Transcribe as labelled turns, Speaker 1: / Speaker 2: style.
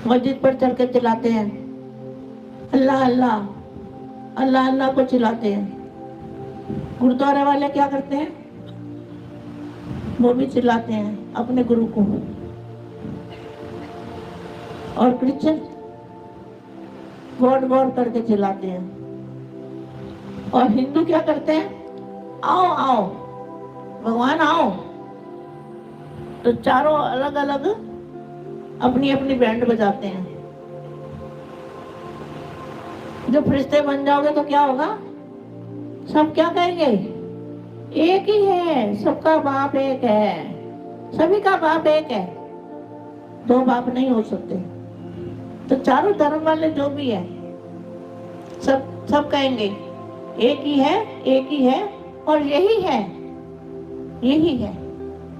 Speaker 1: मस्जिद पर चढ़ के चिल्लाते हैं, अल्लाह अल्लाह, अल्लाह अल्लाह को चिल्लाते हैं। गुरुद्वारे वाले क्या करते हैं? वो भी चिल्लाते हैं अपने गुरु को। और क्रिश्चियन गॉड गॉड करके चिल्लाते हैं। और हिंदू क्या करते हैं? आओ आओ भगवान आओ। तो चारों अलग अलग अपनी अपनी बैंड बजाते हैं। जब फरिश्ते बन जाओगे तो क्या होगा? सब क्या कहेंगे? एक ही है, सबका बाप एक है, सभी का बाप एक है, दो बाप नहीं हो सकते। तो चारों धर्म वाले जो भी है सब कहेंगे एक ही है, एक ही है और यही है, यही है।